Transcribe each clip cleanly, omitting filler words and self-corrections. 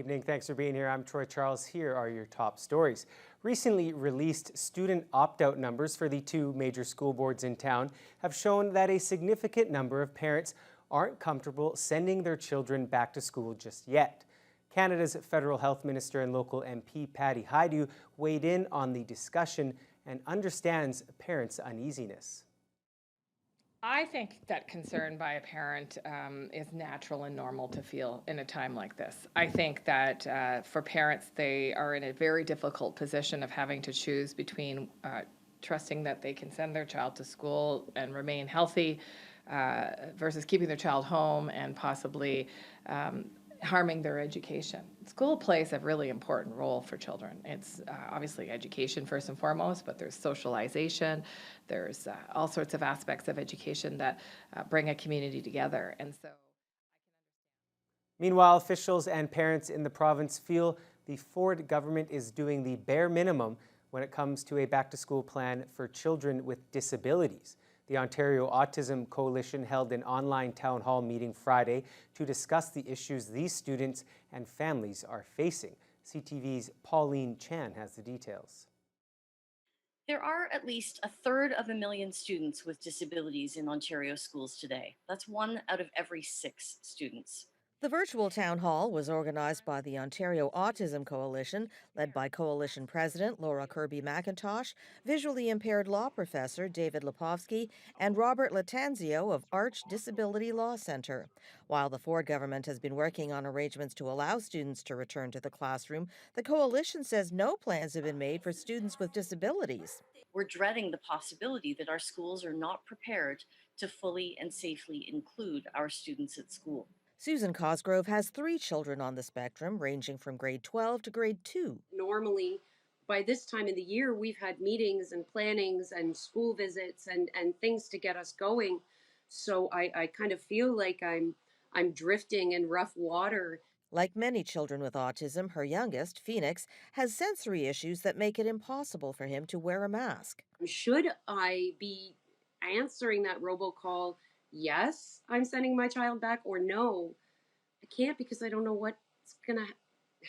evening. Thanks for being here. I'm Troy Charles. Here are your top stories. Recently released student opt-out numbers for the two major school boards in town have shown that a significant number of parents aren't comfortable sending their children back to school just yet. Canada's federal health minister and local MP Patty Hajdu weighed in on the discussion and understands parents' uneasiness. I think that concern by a parent is natural and normal to feel in a time like this. I think that for parents, they are in a very difficult position of having to choose between trusting that they can send their child to school and remain healthy versus keeping their child home and possibly harming their education. School plays a really important role for children. It's obviously education first and foremost, but there's socialization, there's all sorts of aspects of education that bring a community together. And so Meanwhile, officials and parents in the province feel the Ford government is doing the bare minimum when it comes to a back-to-school plan for children with disabilities. The Ontario Autism Coalition held an online town hall meeting Friday to discuss the issues these students and families are facing. CTV's Pauline Chan has the details. There are at least 1/3 students with disabilities in Ontario schools today. That's 1 out of every 6 students. The virtual town hall was organized by the Ontario Autism Coalition, led by Coalition President Laura Kirby-McIntosh, visually impaired law professor David Lepofsky, and Robert Latanzio of Arch Disability Law Center. While the Ford government has been working on arrangements to allow students to return to the classroom, the coalition says no plans have been made for students with disabilities. We're dreading the possibility that our schools are not prepared to fully and safely include our students at school. Susan Cosgrove has 3 children on the spectrum, ranging from grade 12 to grade 2. Normally, by this time of the year, we've had meetings and plannings and school visits and things to get us going. So I kind of feel like I'm drifting in rough water. Like many children with autism, her youngest, Phoenix, has sensory issues that make it impossible for him to wear a mask. Should I be answering that robocall? Yes, I'm sending my child back, or no, I can't because I don't know what's going to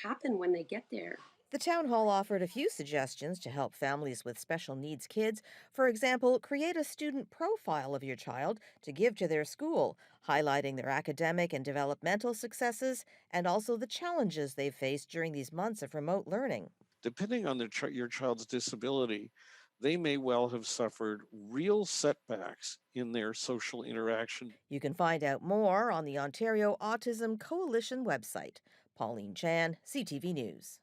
happen when they get there. The town hall offered a few suggestions to help families with special needs kids. For example, create a student profile of your child to give to their school, highlighting their academic and developmental successes and also the challenges they've faced during these months of remote learning. Depending on your child's disability, they may well have suffered real setbacks in their social interaction. You can find out more on the Ontario Autism Coalition website. Pauline Chan, CTV News.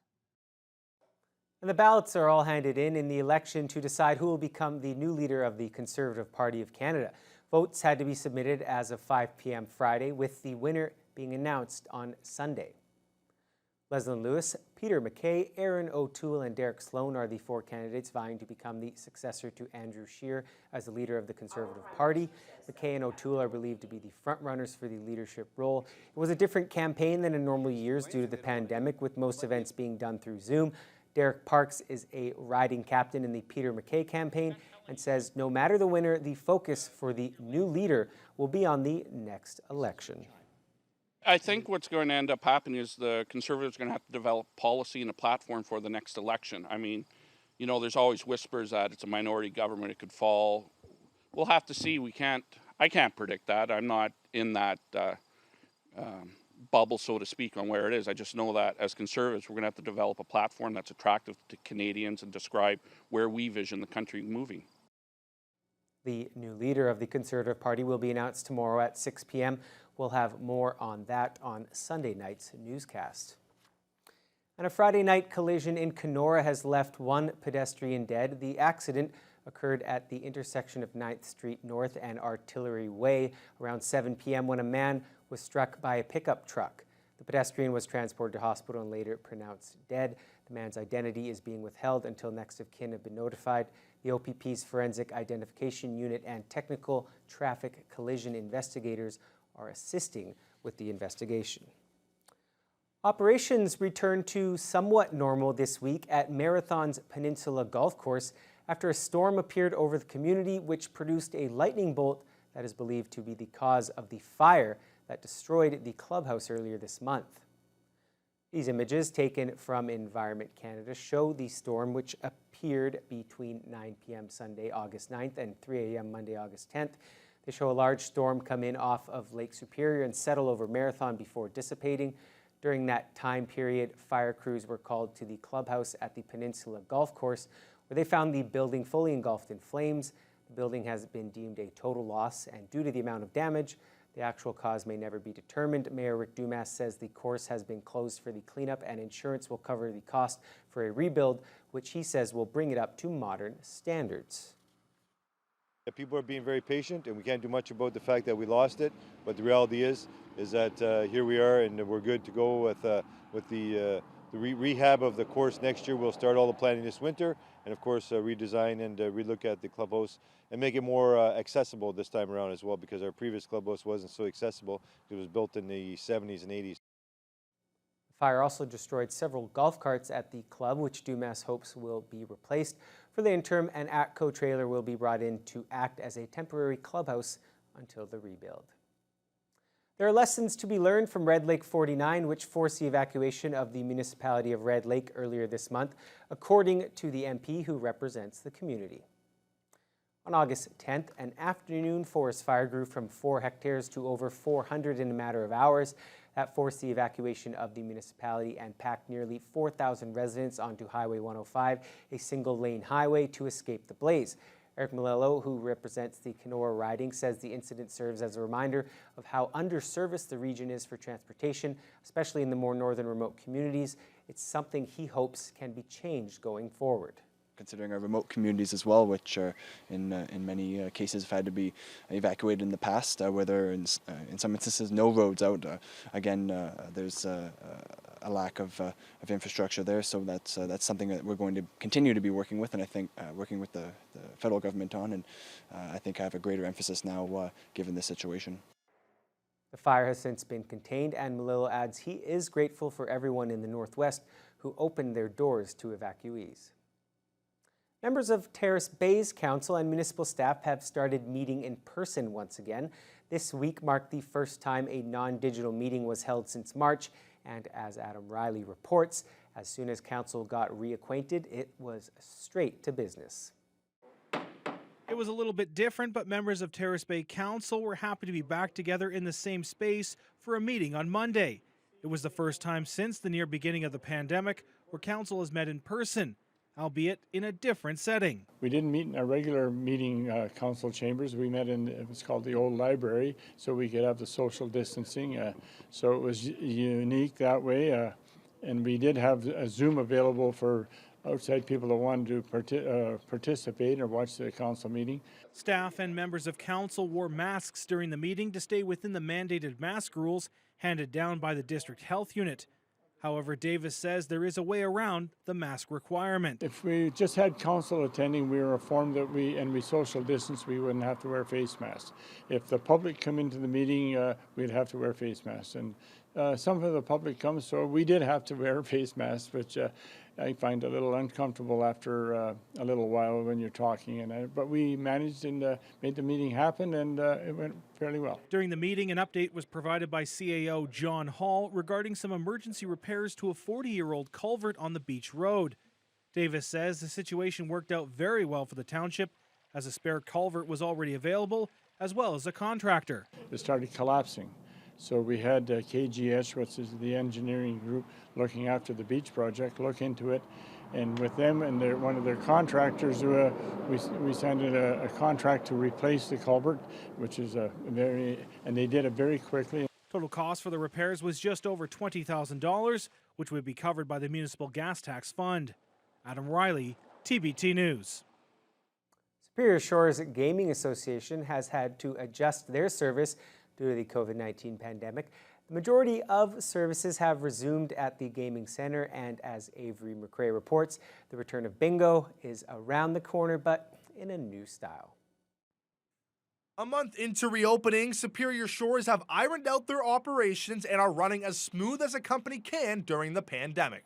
And the ballots are all handed in the election to decide who will become the new leader of the Conservative Party of Canada. Votes had to be submitted as of 5 p.m. Friday, with the winner being announced on Sunday. Leslyn Lewis, Peter MacKay, Aaron O'Toole, and Derek Sloan are the 4 candidates vying to become the successor to Andrew Scheer as the leader of the Conservative Party. MacKay and O'Toole are believed to be the frontrunners for the leadership role. It was a different campaign than in normal years due to the pandemic, with most events being done through Zoom. Derek Parks is a riding captain in the Peter MacKay campaign and says no matter the winner, the focus for the new leader will be on the next election. I think what's going to end up happening is the Conservatives are going to have to develop policy and a platform for the next election. I mean, you know, there's always whispers that it's a minority government, it could fall. We'll have to see. I can't predict that. I'm not in that bubble, so to speak, on where it is. I just know that as Conservatives, we're going to have to develop a platform that's attractive to Canadians and describe where we vision the country moving. The new leader of the Conservative Party will be announced tomorrow at 6 p.m. We'll have more on that on Sunday night's newscast. And a Friday night collision in Kenora has left 1 pedestrian dead. The accident occurred at the intersection of 9th Street North and Artillery Way around 7 p.m. when a man was struck by a pickup truck. The pedestrian was transported to hospital and later pronounced dead. The man's identity is being withheld until next of kin have been notified. The OPP's Forensic Identification Unit and Technical Traffic Collision investigators are assisting with the investigation. Operations returned to somewhat normal this week at Marathon's Peninsula Golf Course after a storm appeared over the community, which produced a lightning bolt that is believed to be the cause of the fire that destroyed the clubhouse earlier this month. These images taken from Environment Canada show the storm, which appeared between 9 p.m. Sunday, August 9th and 3 a.m. Monday, August 10th. They show a large storm come in off of Lake Superior and settle over Marathon before dissipating. During that time period, fire crews were called to the clubhouse at the Peninsula Golf Course, where they found the building fully engulfed in flames. The building has been deemed a total loss, and due to the amount of damage, the actual cause may never be determined. Mayor Rick Dumas says the course has been closed for the cleanup and insurance will cover the cost for a rebuild, which he says will bring it up to modern standards. People are being very patient, and we can't do much about the fact that we lost it. But the reality is that here we are, and we're good to go with the rehab of the course next year. We'll start all the planning this winter, and of course redesign and relook at the clubhouse and make it more accessible this time around as well, because our previous clubhouse wasn't so accessible. It was built in the 70s and 80s. The fire also destroyed several golf carts at the club, which Dumas hopes will be replaced. For the interim, an ATCO trailer will be brought in to act as a temporary clubhouse until the rebuild. There are lessons to be learned from Red Lake 49, which forced the evacuation of the municipality of Red Lake earlier this month, according to the MP who represents the community. On August 10th, an afternoon forest fire grew from 4 hectares to over 400 in a matter of hours. That forced the evacuation of the municipality and packed nearly 4,000 residents onto Highway 105, a single-lane highway, to escape the blaze. Eric Malillo, who represents the Kenora riding, says the incident serves as a reminder of how underserviced the region is for transportation, especially in the more northern remote communities. It's something he hopes can be changed going forward. Considering our remote communities as well, which in many cases have had to be evacuated in the past, where there are in some instances no roads out. Again, there's a lack of infrastructure there, so that's something that we're going to continue to be working with, and I think working with the federal government on, and I think I have a greater emphasis now given this situation. The fire has since been contained, and Malillo adds he is grateful for everyone in the Northwest who opened their doors to evacuees. Members of Terrace Bay's council and municipal staff have started meeting in person once again. This week marked the first time a non-digital meeting was held since March, and as Adam Riley reports, as soon as council got reacquainted, it was straight to business. It was a little bit different, but members of Terrace Bay Council were happy to be back together in the same space for a meeting on Monday. It was the first time since the near beginning of the pandemic where council has met in person, albeit in a different setting. We didn't meet in our regular meeting council chambers. We met in, it was called the old library, so we could have the social distancing. So it was unique that way. And we did have a Zoom available for outside people that wanted to participate or watch the council meeting. Staff and members of council wore masks during the meeting to stay within the mandated mask rules handed down by the district health unit. However, Davis says there is a way around the mask requirement. If we just had council attending, we were informed that we social distance, we wouldn't have to wear face masks. If the public come into the meeting, we'd have to wear face masks. And some of the public comes, so we did have to wear face masks, which I find a little uncomfortable after a little while when you're talking. But we managed and made the meeting happen, and it went fairly well. During the meeting, an update was provided by CAO John Hall regarding some emergency repairs to a 40-year-old culvert on the Beach Road. Davis says the situation worked out very well for the township, as a spare culvert was already available, as well as a contractor. It started collapsing. So we had KGS, which is the engineering group looking after the beach project, look into it. And with them and one of their contractors, we signed a contract to replace the culvert, which is and they did it very quickly. Total cost for the repairs was just over $20,000, which would be covered by the Municipal Gas Tax Fund. Adam Riley, TBT News. Superior Shores Gaming Association has had to adjust their service due to the COVID-19 pandemic. The majority of services have resumed at the gaming center, and as Avery McRae reports, the return of bingo is around the corner, but in a new style. A month into reopening, Superior Shores have ironed out their operations and are running as smooth as a company can during the pandemic.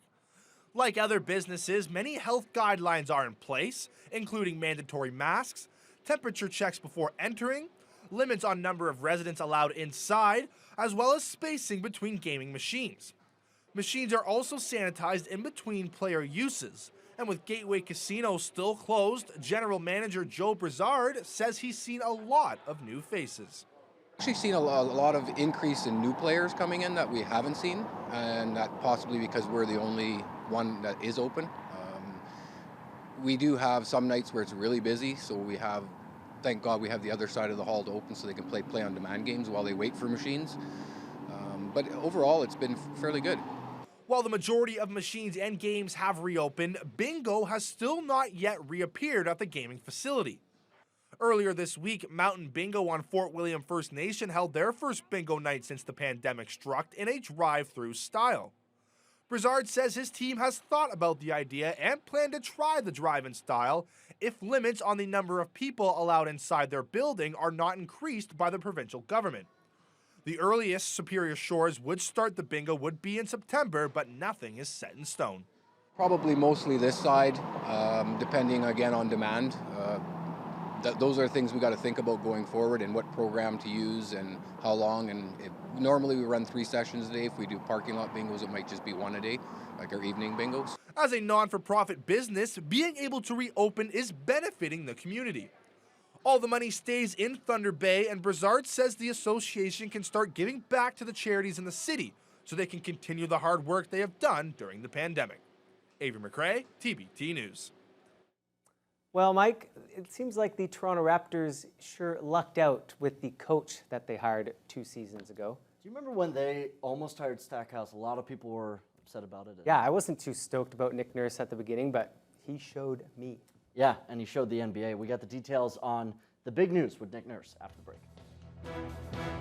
Like other businesses, many health guidelines are in place, including mandatory masks, temperature checks before entering, limits on number of residents allowed inside, as well as spacing between gaming machines. Machines are also sanitized in between player uses. And with Gateway Casino still closed, General Manager Joe Brizard says he's seen a lot of new faces. Actually seen a lot of increase in new players coming in that we haven't seen, and that possibly because we're the only one that is open. We do have some nights where it's really busy, so we have, thank God we have the other side of the hall to open so they can play on demand games while they wait for machines. But overall it's been fairly good. While the majority of machines and games have reopened, bingo has still not yet reappeared at the gaming facility. Earlier this week, Mountain Bingo on Fort William First Nation held their first bingo night since the pandemic struck in a drive-through style. Brizard says his team has thought about the idea and plan to try the drive-in style if limits on the number of people allowed inside their building are not increased by the provincial government. The earliest Superior Shores would start the bingo would be in September, but nothing is set in stone. Probably mostly this side, depending again on demand. Those are things we got to think about going forward and what program to use and how long. And normally we run 3 sessions a day. If we do parking lot bingos, it might just be 1 a day, like our evening bingos. As a non-for-profit business, being able to reopen is benefiting the community. All the money stays in Thunder Bay, and Brizard says the association can start giving back to the charities in the city so they can continue the hard work they have done during the pandemic. Avery McRae, TBT News. Well, Mike, it seems like the Toronto Raptors sure lucked out with the coach that they hired 2 seasons ago. Do you remember when they almost hired Stackhouse? A lot of people were upset about it. Yeah, I wasn't too stoked about Nick Nurse at the beginning, but he showed me. Yeah, and he showed the NBA. We got the details on the big news with Nick Nurse after the break.